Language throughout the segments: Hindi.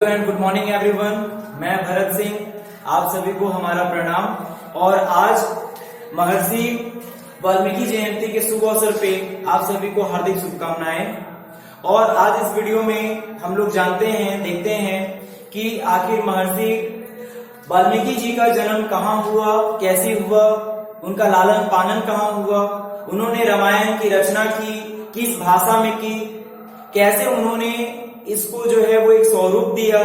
And good morning everyone. मैं भरत सिंह, आप सभी को हमारा प्रणाम। और आज महर्षि वाल्मीकि जयंती के शुभ अवसर पे आप सभी को हार्दिक शुभकामनाएं। और आज इस वीडियो में हम लोग जानते हैं, देखते हैं कि आखिर महर्षि वाल्मीकि जी का जन्म कहाँ हुआ, कैसे हुआ, उनका लालन पालन कहाँ हुआ, उन्होंने रामायण की रचना की, किस भाषा में की, कैसे उन्होंने इसको जो है वो एक स्वरूप दिया।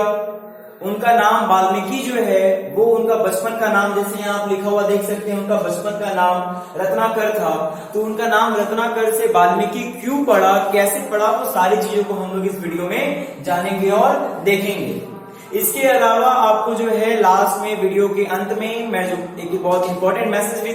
उनका नाम वाल्मीकि जो है वो उनका बचपन का नाम, जैसे यहाँ आप लिखा हुआ देख सकते हैं, उनका बचपन का नाम रत्नाकर था। तो उनका नाम रत्नाकर से वाल्मीकि क्यों पड़ा, कैसे पड़ा, वो सारी चीजों को हम लोग इस वीडियो में जानेंगे और देखेंगे। इसके अलावा आपको जो है लास्ट में, वीडियो के अंत में, मैं जो एक बहुत इंपॉर्टेंट मैसेज भी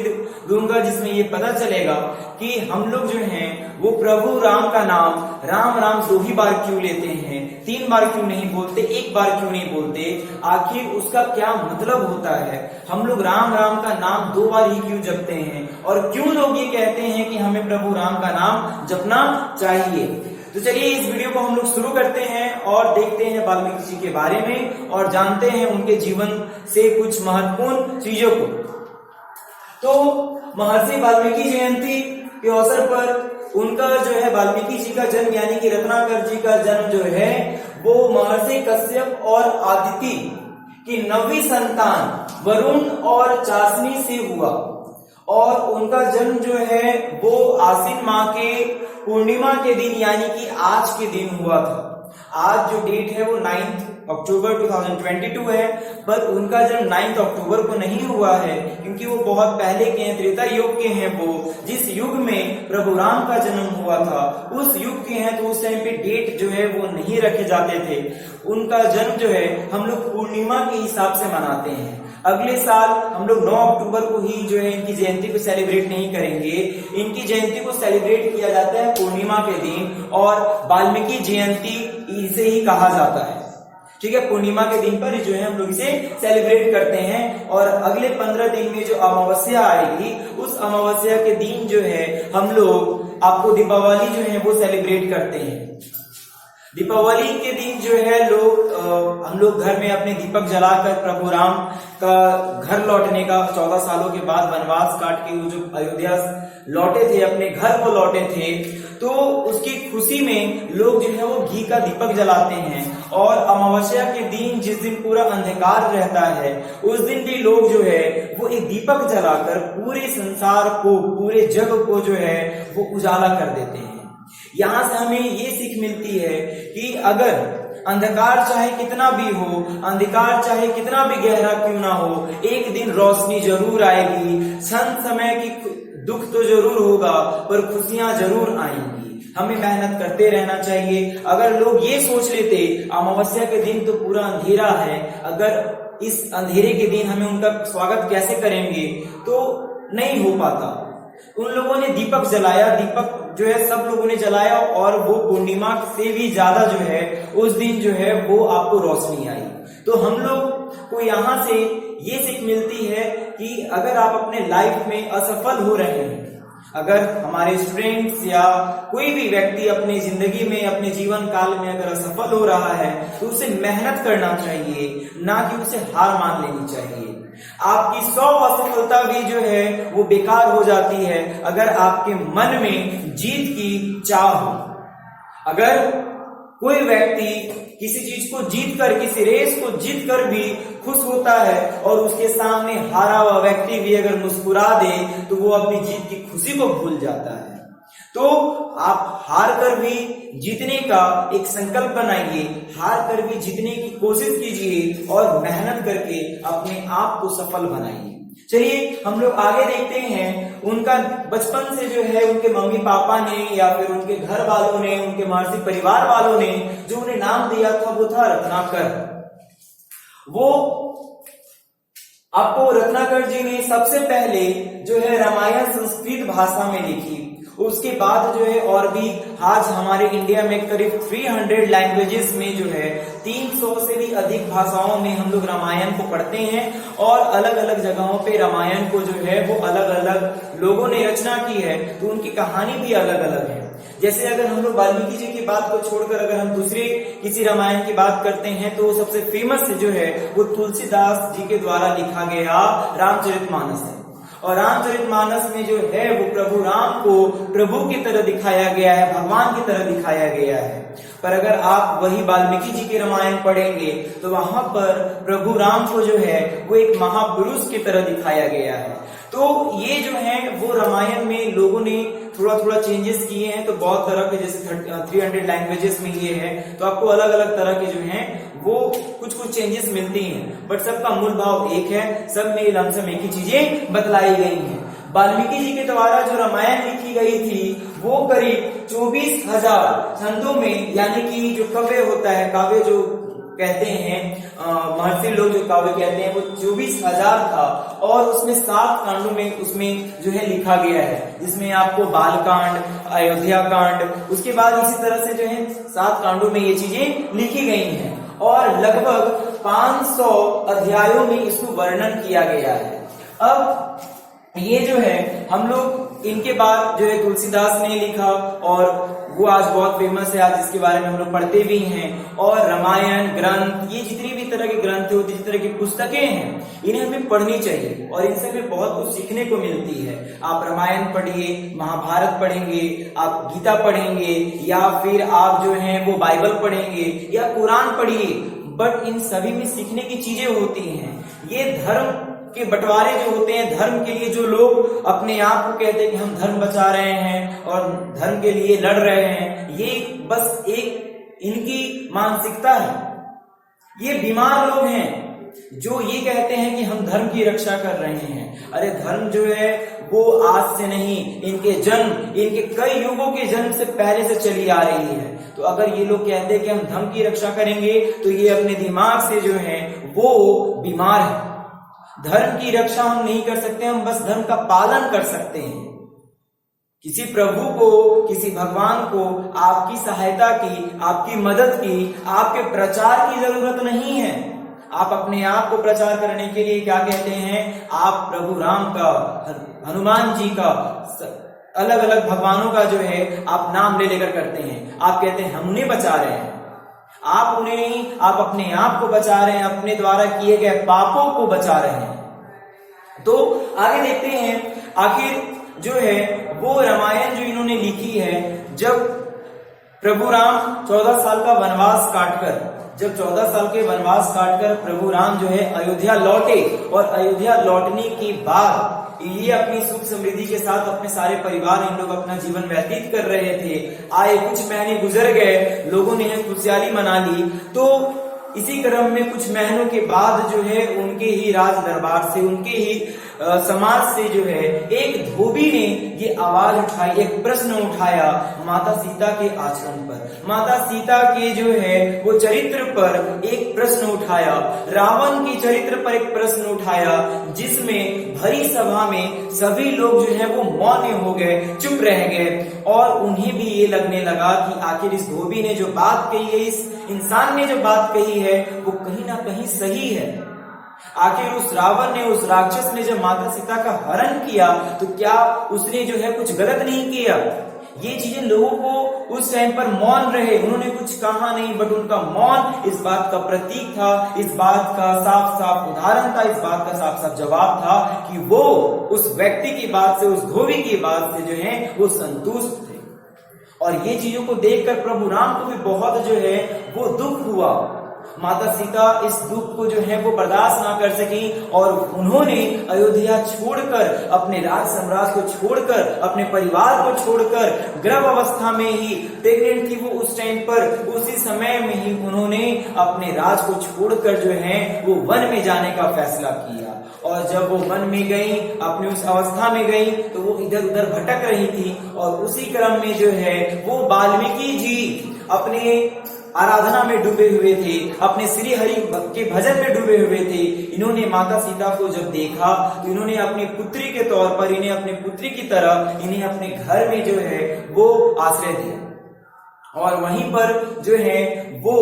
दूंगा जिसमें ये पता चलेगा कि हम लोग जो हैं वो प्रभु राम का नाम राम राम 2 ही बार क्यों लेते हैं, 3 बार क्यों नहीं बोलते, 1 बार क्यों नहीं बोलते, आखिर उसका क्या मतलब होता है। हम लोग राम राम का नाम 2 बार ही क्यों जपते हैं और क्यों लोग ये कहते हैं कि हमें प्रभु राम का नाम जपना चाहिए। तो चलिए इस वीडियो को हम लोग शुरू करते हैं और देखते हैं वाल्मीकि जी के बारे में और जानते हैं उनके जीवन से कुछ महत्वपूर्ण चीजों को। तो महर्षि वाल्मीकि जयंती के अवसर पर उनका जो है वाल्मीकि जी का जन्म यानी कि रत्नाकर जी का जन्म जो है वो महर्षि कश्यप और आदिति की 9वीं संतान वरुण और चाशनी से हुआ। और उनका जन्म जो है वो आश्विन माह के पूर्णिमा के दिन यानी कि आज के दिन हुआ था। आज जो डेट है वो 9 अक्टूबर 2022 है, पर उनका जन्म 9 अक्टूबर को नहीं हुआ है क्योंकि वो बहुत पहले के हैं, त्रेता युग के हैं। वो जिस युग में प्रभु राम का जन्म हुआ था उस युग के हैं, तो उस टाइम पे डेट जो है वो नहीं रखे जाते थे। उनका जन्म जो है हम लोग पूर्णिमा के हिसाब से मनाते हैं। अगले साल हम लोग 9 अक्टूबर को ही जो है इनकी जयंती को सेलिब्रेट नहीं करेंगे। इनकी जयंती को सेलिब्रेट किया जाता है पूर्णिमा के दिन और वाल्मीकि जयंती इसे ही कहा जाता है। ठीक है, पूर्णिमा के दिन पर जो है हम लोग इसे सेलिब्रेट करते हैं। और अगले 15 दिन में जो अमावस्या आएगी उस अमावस्या के दिन जो है हम लोग आपको दीपावली जो है वो सेलिब्रेट करते हैं। दीपावली के दिन जो है हम लोग घर में अपने दीपक जलाकर प्रभु राम का घर लौटने का, 14 सालों के बाद वनवास काट के वो जो अयोध्या लौटे थे, अपने घर को लौटे थे, तो उसकी खुशी में लोग जो है वो घी का दीपक जलाते हैं। और अमावस्या के दिन जिस दिन पूरा अंधकार रहता है उस दिन भी लोग जो है वो एक दीपक जलाकर पूरे संसार को, पूरे जग को जो है वो उजाला कर देते हैं। यहां से हमें ये सीख मिलती है कि अगर अंधकार चाहे कितना भी हो, अंधकार चाहे कितना भी गहरा क्यों ना हो, एक दिन रोशनी जरूर आएगी। क्षण समय की दुख तो जरूर होगा पर खुशियां जरूर आएंगी। हमें मेहनत करते रहना चाहिए। अगर लोग ये सोच लेते अमावस्या के दिन तो पूरा अंधेरा है, अगर इस अंधेरे के दिन हमें उनका स्वागत कैसे करेंगे, तो नहीं हो पाता। उन लोगों ने दीपक जलाया, दीपक जो है सब लोगों ने जलाया और वो पूर्णिमा से भी ज्यादा जो है उस दिन जो है वो आपको रोशनी आई। तो हम लोग को यहाँ से ये सीख मिलती है कि अगर आप अपने लाइफ में असफल हो रहे हैं, अगर हमारे स्टूडेंट्स या कोई भी व्यक्ति अपनी जिंदगी में, अपने जीवन काल में अगर असफल हो रहा है तो उसे मेहनत करना चाहिए, ना कि उसे हार मान लेनी चाहिए। आपकी 100 असफलता भी जो है वो बेकार हो जाती है अगर आपके मन में जीत की चाह हो। अगर कोई व्यक्ति किसी चीज को जीत कर, किसी रेस को जीत कर भी खुश होता है और उसके सामने हारा हुआ व्यक्ति भी अगर मुस्कुरा दे तो वो अपनी जीत की खुशी को भूल जाता है। तो आप हार कर भी जीतने का एक संकल्प बनाइए, हार कर भी जीतने की कोशिश कीजिए और मेहनत करके अपने आप को सफल बनाइए। चलिए हम लोग आगे देखते हैं। उनका बचपन से जो है उनके मम्मी पापा ने या फिर उनके घर वालों ने, उनके महर्षि परिवार वालों ने जो उन्हें नाम दिया था वो था रत्नाकर। वो आपको रत्नाकर जी ने सबसे पहले जो है रामायण संस्कृत भाषा में लिखी उसके बाद जो है और भी आज हमारे इंडिया में करीब 300 लैंग्वेजेस में जो है 300 से भी अधिक भाषाओं में हम लोग रामायण को पढ़ते हैं और अलग अलग जगहों पे रामायण को जो है वो अलग अलग लोगों ने रचना की है, तो उनकी कहानी भी अलग अलग है। जैसे अगर हम लोग वाल्मीकि जी की बात को छोड़कर अगर हम दूसरे किसी रामायण की बात करते हैं तो सबसे फेमस जो है वो तुलसीदास जी के द्वारा लिखा गया रामचरितमानस है। और रामचरितमानस में जो है वो प्रभु राम को प्रभु की तरह दिखाया गया है, भगवान की तरह दिखाया गया है। पर अगर आप वही वाल्मीकि जी की रामायण पढ़ेंगे तो वहां पर प्रभु राम को जो है वो एक महापुरुष की तरह दिखाया गया है। तो ये जो है वो रामायण में लोगों ने थोड़ा थोड़ा चेंजेस किए हैं, तो बहुत तरह के जैसे 300 लैंग्वेजेस में ये है तो आपको अलग अलग तरह के जो हैं वो कुछ कुछ चेंजेस मिलती हैं, बट सबका मूल भाव एक है, सब में लमसम एक ही चीजें बतलाई गई हैं। वाल्मीकि जी के द्वारा जो रामायण लिखी गई थी वो करीब 24,000 छंदों में, यानी कि जो काव्य होता है, काव्य जो कहते हैं महर्षि लोग जो काव्य कहते हैं वो 24,000 था और उसमें 7 कांडों में उसमें जो है लिखा गया है, जिसमें आपको बालकांड, अयोध्या कांड, उसके बाद इसी तरह से जो है 7 कांडों में ये चीजें लिखी गई हैं और लगभग 500 अध्यायों में इसको वर्णन किया गया है। अब ये जो है हम लोग इनके बाद जो है तुलसीदास ने लिखा और वो आज बहुत फेमस है, आज इसके बारे में हम लोग पढ़ते भी हैं। और रामायण ग्रंथ, ये जितनी भी तरह के ग्रंथ होती है, जिस तरह की पुस्तकें हैं, इन्हें हमें पढ़नी चाहिए और इनसे हमें बहुत कुछ सीखने को मिलती है। आप रामायण पढ़िए, महाभारत पढ़ेंगे, आप गीता पढ़ेंगे या फिर आप जो है वो बाइबल पढ़ेंगे या कुरान पढ़िए, बट इन सभी में सीखने की चीजें होती हैं। ये धर्म के बंटवारे जो होते हैं, धर्म के लिए जो लोग अपने आप को कहते हैं कि हम धर्म बचा रहे हैं और धर्म के लिए लड़ रहे हैं, ये बस एक इनकी मानसिकता है। ये बीमार लोग हैं जो ये कहते हैं कि हम धर्म की रक्षा कर रहे हैं। अरे धर्म जो है वो आज से नहीं, इनके कई युगों के जन्म से पहले से चली आ रही है। तो अगर ये लोग कहते हैं कि हम धर्म की रक्षा करेंगे तो ये अपने दिमाग से जो है वो बीमार है। धर्म की रक्षा हम नहीं कर सकते, हम बस धर्म का पालन कर सकते हैं। किसी प्रभु को, किसी भगवान को आपकी सहायता की, आपकी मदद की, आपके प्रचार की जरूरत नहीं है। आप अपने आप को प्रचार करने के लिए क्या कहते हैं, आप प्रभु राम का, हनुमान जी का, अलग अलग भगवानों का जो है आप नाम ले लेकर करते हैं। आप कहते हैं हम उन्हें बचा रहे हैं। आप उन्हें नहीं, आप अपने आप को बचा रहे हैं, अपने द्वारा किए गए पापों को बचा रहे हैं। तो आगे देखते हैं, आखिर जो है वो रामायण जो इन्होंने लिखी है, जब प्रभु राम 14 साल का वनवास काटकर, जब 14 साल के वनवास काटकर प्रभु राम जो है अयोध्या लौटे और अयोध्या लौटने के बाद ये अपनी सुख समृद्धि के साथ अपने सारे परिवार इन लोग अपना जीवन व्यतीत कर रहे थे। आए कुछ महीने गुजर गए, लोगों ने खुशहाली मना ली। तो इसी क्रम में कुछ महीनों के बाद जो है उनके ही राज दरबार से, उनके ही समाज से जो है एक धोबी ने ये आवाज उठाई, एक प्रश्न उठाया माता सीता के आचरण पर, माता सीता के जो है वो चरित्र पर एक प्रश्न उठाया, रावण के चरित्र पर एक प्रश्न उठाया, जिसमें भरी सभा में सभी लोग जो है वो मौन हो गए, चुप रह गए। और उन्हें भी ये लगने लगा कि आखिर इस धोबी ने जो बात कही है, इस इंसान ने जो बात कही है, वो कहीं ना कहीं सही है। आखिर उस रावण ने, उस राक्षस ने जब माता सीता का हरण किया तो क्या उसने जो है कुछ गलत नहीं किया? ये चीजें लोगों को उस टाइम पर मौन रहे, उन्होंने कुछ कहा नहीं, बट उनका मौन इस बात का प्रतीक था, इस बात का साफ साफ उदाहरण था, इस बात का साफ साफ जवाब था कि वो उस व्यक्ति की बात से, उस धोबी की बात से जो है वो संतुष्ट थे। और ये चीजों को देखकर प्रभु राम को भी बहुत जो है वो दुख हुआ। माता सीता इस दुख को जो है वो बर्दाश्त ना कर सकी और उन्होंने अयोध्या छोड़कर, अपने राज साम्राज्य को छोड़कर, अपने परिवार को छोड़कर, गर्भ अवस्था में ही प्रेग्नेंट थी वो उस टाइम पर, उसी समय में ही उन्होंने अपने राज को छोड़कर जो है वो वन में जाने का फैसला किया। और जब वो वन में गई, अपनी उस अवस्था में गई, तो वो इधर उधर भटक रही थी और उसी क्रम में जो है वो वाल्मीकि जी अपने आराधना में डूबे हुए थे, अपने श्री हरि के भजन में डूबे हुए थे। इन्होंने माता सीता को जब देखा तो इन्होंने अपनी पुत्री के तौर पर इन्हें अपनी पुत्री की तरह इन्हें अपने घर में जो है वो आश्रय दिया। और वहीं पर जो है वो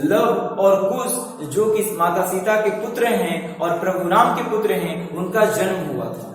लव और कुश जो कि माता सीता के पुत्र हैं और प्रभु राम के पुत्र हैं, उनका जन्म हुआ था।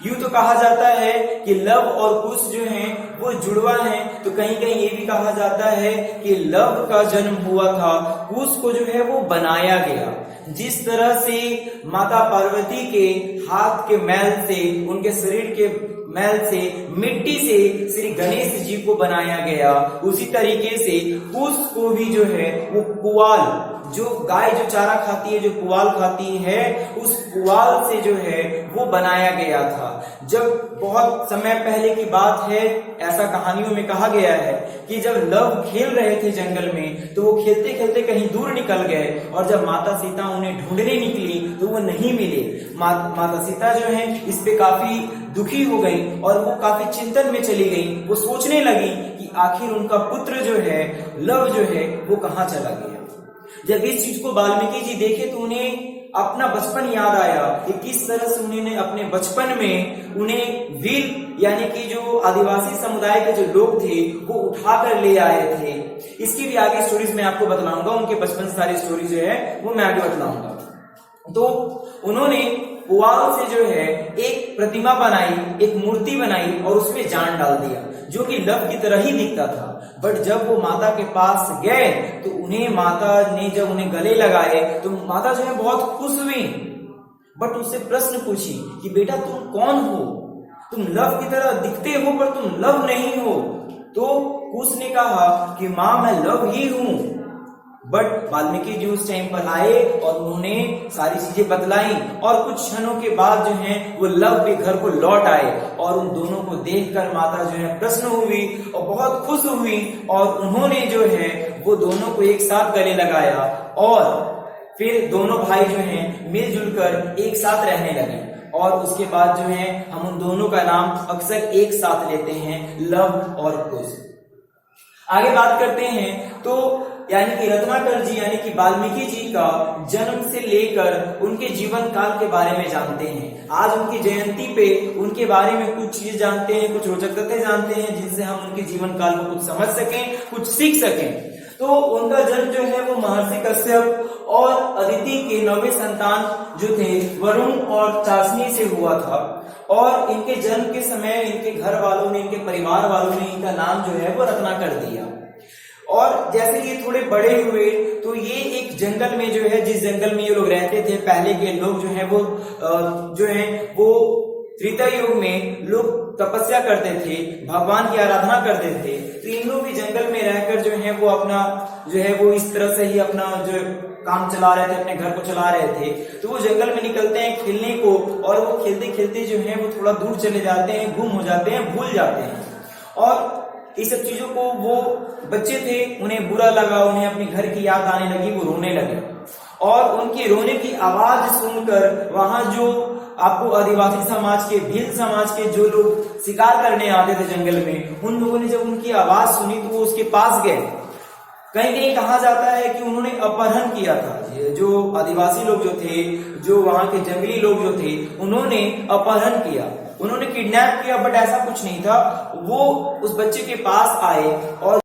यूं तो कहा जाता है कि लव और कुश जो हैं वो जुड़वा हैं, तो कहीं कहीं ये भी कहा जाता है कि लव का जन्म हुआ था, कुश को जो है वो बनाया गया। जिस तरह से माता पार्वती के हाथ के मैल से, उनके शरीर के मैल से, मिट्टी से श्री गणेश जी को बनाया गया, उसी तरीके से कुश को भी जो है वो पुआल, जो गाय जो चारा खाती है, जो पुआल खाती है, उस पुआल से जो है वो बनाया गया था। जब बहुत समय पहले की बात है, ऐसा कहानियों में कहा गया है कि जब लव खेल रहे थे जंगल में, तो वो खेलते खेलते कहीं दूर निकल गए और जब माता सीता उन्हें ढूंढने निकली तो वो नहीं मिले। माता सीता जो है इस पे काफी दुखी हो गई और वो काफी चिंतन में चली गई। वो सोचने लगी कि आखिर उनका पुत्र जो है, लव जो है, वो कहाँ चला गया। जब इस चीज को वाल्मीकि जी देखे तो उन्हें अपना बचपन याद आया कि किस तरह से उन्होंने अपने बचपन में उन्हें वीर यानी कि जो आदिवासी समुदाय के जो लोग थे वो उठाकर ले आए थे। इसकी भी आगे स्टोरीज मैं आपको बतलाऊंगा, उनके बचपन से सारी स्टोरी जो है वो मैं आगे बतलाऊंगा। तो उन्होंने पुआल से जो है एक प्रतिमा बनाई, एक मूर्ति बनाई और उसमें जान डाल दिया, जो कि लव की तरह ही दिखता था। बट जब वो माता के पास गए तो उन्हें माता ने जब उन्हें गले लगाए तो माता जो है बहुत खुश हुई, बट उससे प्रश्न पूछी कि बेटा तुम कौन हो, तुम लव की तरह दिखते हो पर तुम लव नहीं हो। तो कुश ने कहा कि माँ मैं लव ही हूं। बट वाल्मीकि जी उस टाइम पर आए और उन्होंने सारी चीजें बतलाई और कुछ क्षणों के बाद जो है वो लव भी घर को लौट आए और उन दोनों को देखकर माता जो है प्रसन्न हुई और बहुत खुश हुई और उन्होंने जो है वो दोनों को एक साथ गले लगाया और फिर दोनों भाई जो हैं मिलजुल कर एक साथ रहने लगे। और उसके बाद जो है हम उन दोनों का नाम अक्सर एक साथ लेते हैं, लव और कुश। आगे बात करते हैं तो यानी कि रत्नाकर जी यानी कि वाल्मीकि जी का जन्म से लेकर उनके जीवन काल के बारे में जानते हैं। आज उनकी जयंती पे उनके बारे में कुछ चीज जानते हैं, कुछ रोचक तथ्य जानते हैं जिनसे हम उनके जीवन काल को कुछ समझ सकें, कुछ सीख सकें। तो उनका जन्म जो है वो महर्षि कश्यप और अदिति के 9वें संतान जो थे वरुण और चाशनी से हुआ था। और इनके जन्म के समय इनके घर वालों ने, इनके परिवार वालों ने इनका नाम जो है वो रत्नाकर दिया। और जैसे ये थोड़े बड़े हुए तो ये एक जंगल में जो है, जिस जंगल में ये लोग रहते थे, पहले के लोग जो है वो त्रेता युग में लोग तपस्या करते थे, भगवान की आराधना करते थे। तो इन लोग भी जंगल में रहकर जो है वो अपना जो है वो इस तरह से ही अपना जो काम चला रहे थे, अपने घर को चला रहे थे। तो वो जंगल में निकलते हैं खेलने को और वो खेलते खेलते जो है वो थोड़ा दूर चले जाते हैं, गुम हो जाते हैं, भूल जाते हैं। और इस सब चीजों को वो बच्चे थे, उन्हें बुरा लगा, उन्हें अपने घर की याद आने लगी, वो रोने लगे। और उनके रोने की आवाज सुनकर वहां जो आपको आदिवासी समाज के, भील समाज के जो लोग शिकार करने आते थे जंगल में, उन लोगों ने जब उनकी आवाज सुनी तो वो उसके पास गए। कहीं कहीं कहा जाता है कि उन्होंने अपहरण किया था। जो आदिवासी लोग जो थे, जो वहां के जंगली लोग जो थे, उन्होंने अपहरण किया, उन्होंने किडनैप किया, बट ऐसा कुछ नहीं था। वो उस बच्चे के पास आए और